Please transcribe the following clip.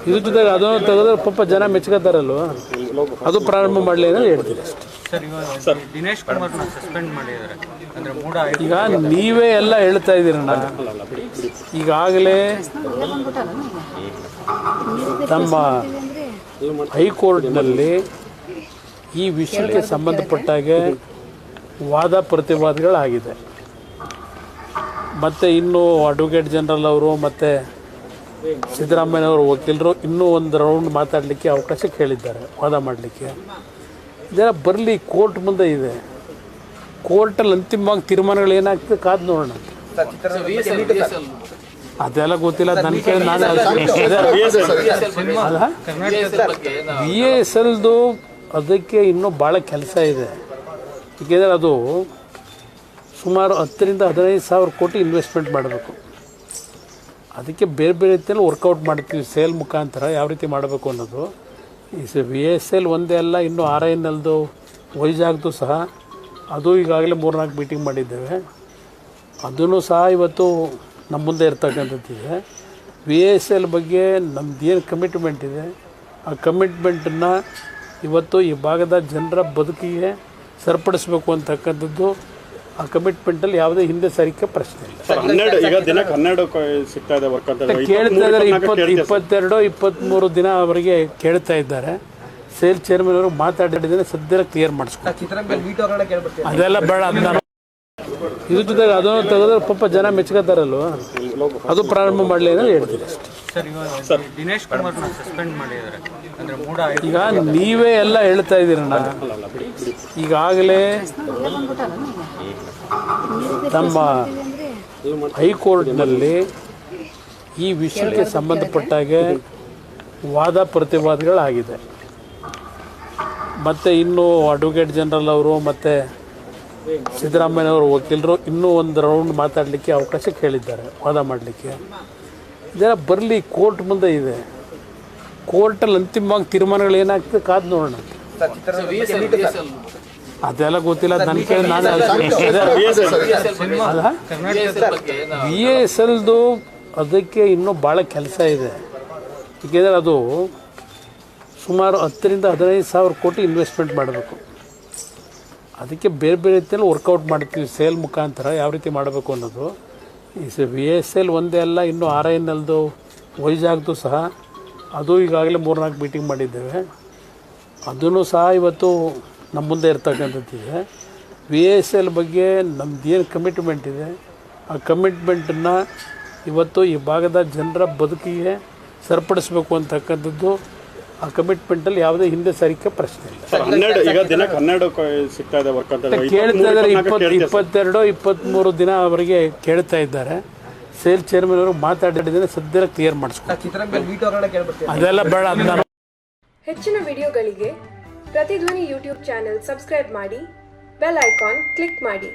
ಇದ್ರ ಜೊತೆಗೆ ಅದನ್ನು ತೆಗೆದ್ರೆ ಪಾಪ ಜನ ಮೆಚ್ಕೋತಾರಲ್ವ, ಅದು ಪ್ರಾರಂಭ ಮಾಡಲಿ ಅನ್ನೋದು ಹೇಳ್ತೀನಿ ಅಷ್ಟೇ. ದಿನೇಶ್ ಕುಮಾರ್ನ ಸಸ್ಪೆಂಡ್ ಮಾಡಿದ್ದಾರೆ ಅಂದ್ರೆ ಮೂಡ. ಈಗ ನೀವೇ ಎಲ್ಲ ಹೇಳ್ತಾ ಇದ್ದೀರಣ್ಣ. ಈಗಾಗಲೇ ನಮ್ಮ ಹೈಕೋರ್ಟ್ನಲ್ಲಿ ಈ ವಿಷಯಕ್ಕೆ ಸಂಬಂಧಪಟ್ಟಾಗೆ ವಾದ ಪ್ರತಿವಾದಗಳಾಗಿದೆ. ಮತ್ತು ಇನ್ನೂ ಅಡ್ವೊಕೇಟ್ ಜನರಲ್ ಅವರು ಮತ್ತು ಸಿದ್ದರಾಮಯ್ಯನವರು ವಕೀಲರು ಇನ್ನೂ ಒಂದು ರೌಂಡ್ ಮಾತಾಡಲಿಕ್ಕೆ ಅವಕಾಶ ಕೇಳಿದ್ದಾರೆ, ವಾದ ಮಾಡಲಿಕ್ಕೆ. ಇದೆಲ್ಲ ಬರಲಿ, ಕೋರ್ಟ್ ಮುಂದೆ ಇದೆ. ಕೋರ್ಟಲ್ಲಿ ಅಂತಿಮವಾಗಿ ತೀರ್ಮಾನಗಳು ಏನಾಗ್ತದೆ ಕಾದು ನೋಡೋಣ. ಅದೆಲ್ಲ ಗೊತ್ತಿಲ್ಲ, ನನ್ನ ಕೇಳಿ ನಾನು VSLದು ಅದಕ್ಕೆ ಇನ್ನೂ ಭಾಳ ಕೆಲಸ ಇದೆ. ಏಕೆಂದರೆ ಅದು ಸುಮಾರು 10 ರಿಂದ 15 ಸಾವಿರ ಕೋಟಿ ಇನ್ವೆಸ್ಟ್ಮೆಂಟ್ ಮಾಡಬೇಕು. ಅದಕ್ಕೆ ಬೇರೆ ಬೇರೆ ರೀತಿಯಲ್ಲಿ ವರ್ಕೌಟ್ ಮಾಡ್ತೀವಿ, ಸೇಲ್ ಮುಖಾಂತರ ಯಾವ ರೀತಿ ಮಾಡಬೇಕು ಅನ್ನೋದು. ಈ VSL ಒಂದೇ ಅಲ್ಲ, ಇನ್ನೂ RINLದು ವೈಜಾಗ್ದು ಸಹ ಅದು ಈಗಾಗಲೇ 3-4 ಮೀಟಿಂಗ್ ಮಾಡಿದ್ದೇವೆ. ಅದೂ ಸಹ ಇವತ್ತು ನಮ್ಮ ಮುಂದೆ ಇರ್ತಕ್ಕಂಥದ್ದಿದೆ. VSL ಬಗ್ಗೆ ನಮ್ದು ಏನು ಕಮಿಟ್ಮೆಂಟ್ ಇದೆ, ಆ ಕಮಿಟ್ಮೆಂಟನ್ನು ಇವತ್ತು ಈ ಭಾಗದ ಜನರ ಬದುಕಿಗೆ ಸರಿಪಡಿಸಬೇಕು ಅಂತಕ್ಕಂಥದ್ದು. ಆ ಕಮಿಟ್ಮೆಂಟಲ್ಲಿ ಯಾವುದೇ ಹಿಂದೆ ಸರಿಕೆ ಪ್ರಶ್ನೆ ಇಲ್ಲ. ಕೇಳ್ತಾ ಇದ್ದಾರೆ, 22-23 ದಿನ ಅವರಿಗೆ ಕೇಳ್ತಾ ಇದ್ದಾರೆ. ಸೇಲ್ ಚೇರ್ಮನ್ ಅವರು ಮಾತಾಡಿದ್ರೆ ಸದ್ಯ ಕ್ಲಿಯರ್ ಮಾಡಿಸ್ಕೊಂಡು ಅದೆಲ್ಲ ಬೇಡ. ಅದನ್ನ ಇದ್ರ ಜೊತೆಗೆ ಅದನ್ನು ತೆಗೆದ್ರೆ ಪಾಪ ಜನ ಮೆಚ್ಕೋತಾರಲ್ವ, ಅದು ಪ್ರಾರಂಭ ಮಾಡಲಿ ಅನ್ನೋದು ಹೇಳ್ತೀನಿ ಅಷ್ಟೇ. ದಿನೇಶ್ ಕುಮಾರ್ನ ಸಸ್ಪೆಂಡ್ ಮಾಡಿದ್ದಾರೆ ಅಂದ್ರೆ ಮೂಡ. ಈಗ ನೀವೇ ಎಲ್ಲ ಹೇಳ್ತಾ ಇದ್ದೀರಣ್ಣ. ಈಗಾಗಲೇ ನಮ್ಮ ಹೈಕೋರ್ಟ್ನಲ್ಲಿ ಈ ವಿಷಯಕ್ಕೆ ಸಂಬಂಧಪಟ್ಟಾಗೆ ವಾದ ಪ್ರತಿವಾದಗಳಾಗಿದೆ. ಮತ್ತು ಇನ್ನೂ ಅಡ್ವೊಕೇಟ್ ಜನರಲ್ ಅವರು ಮತ್ತು ಸಿದ್ದರಾಮಯ್ಯನವರು ವಕೀಲರು ಇನ್ನೂ ಒಂದು ರೌಂಡ್ ಮಾತಾಡಲಿಕ್ಕೆ ಅವಕಾಶ ಕೇಳಿದ್ದಾರೆ, ವಾದ ಮಾಡಲಿಕ್ಕೆ. ಇದೆಲ್ಲ ಬರಲಿ, ಕೋರ್ಟ್ ಮುಂದೆ ಇದೆ. ಕೋರ್ಟಲ್ಲಿ ಅಂತಿಮವಾಗಿ ತೀರ್ಮಾನಗಳು ಏನಾಗ್ತದೆ ಕಾದು ನೋಡೋಣ. ಅದೆಲ್ಲ ಗೊತ್ತಿಲ್ಲ, ನನ್ನ ಕೇಳಿ ನಾನು VSLದು ಅದಕ್ಕೆ ಇನ್ನೂ ಭಾಳ ಕೆಲಸ ಇದೆ. ಏಕೆಂದರೆ ಅದು ಸುಮಾರು 10 ರಿಂದ 15 ಸಾವಿರ ಕೋಟಿ ಇನ್ವೆಸ್ಟ್ಮೆಂಟ್ ಮಾಡಬೇಕು. ಅದಕ್ಕೆ ಬೇರೆ ಬೇರೆ ರೀತಿಯಲ್ಲಿ ವರ್ಕೌಟ್ ಮಾಡ್ತೀವಿ, ಸೇಲ್ ಮುಖಾಂತರ ಯಾವ ರೀತಿ ಮಾಡಬೇಕು ಅನ್ನೋದು. ಈ VSL ಒಂದೇ ಅಲ್ಲ, ಇನ್ನೂ RINLದು ವೈಜಾಗ್ದು ಸಹ ಅದು ಈಗಾಗಲೇ 3-4 ಮೀಟಿಂಗ್ ಮಾಡಿದ್ದೇವೆ. ಅದೂ ಸಹ ಇವತ್ತು ನಮ್ಮ ಮುಂದೆ ಇರ್ತಕ್ಕಂಥದ್ದಿದೆ. VSL ಬಗ್ಗೆ ನಮ್ದು ಏನು ಕಮಿಟ್ಮೆಂಟ್ ಇದೆ, ಆ ಕಮಿಟ್ಮೆಂಟನ್ನು ಇವತ್ತು ಈ ಭಾಗದ ಜನರ ಬದುಕಿಗೆ ಸರಿಪಡಿಸಬೇಕು ಅಂತಕ್ಕಂಥದ್ದು. ಆ ಕಮಿಟ್ಮೆಂಟಲ್ಲಿ ಯಾವುದೇ ಹಿಂದೆ ಸರಿಕೆ ಪ್ರಶ್ನೆ ಇಲ್ಲ. ಕೇಳ್ತಾ ಇದ್ದಾರೆ, 22-23 ದಿನ ಅವರಿಗೆ ಕೇಳ್ತಾ ಇದ್ದಾರೆ. ಸೇಲ್ ಚೇರ್ಮನ್ ಅವರು ಮಾತಾಡಿದ್ರೆ ಸದ್ಯ ಕ್ಲಿಯರ್ ಮಾಡಿಸ್ಕೊಂಡು ಅದೆಲ್ಲ ಬೇಡ. ಅದನ್ನ ಹೆಚ್ಚಿನ ವಿಡಿಯೋಗಳಿಗೆ ಪ್ರತಿಧ್ವನಿ ಯೂಟ್ಯೂಬ್ ಚಾನೆಲ್ ಸಬ್ಸ್ಕ್ರೈಬ್ ಮಾಡಿ, ಬೆಲ್ ಐಕಾನ್ ಕ್ಲಿಕ್ ಮಾಡಿ.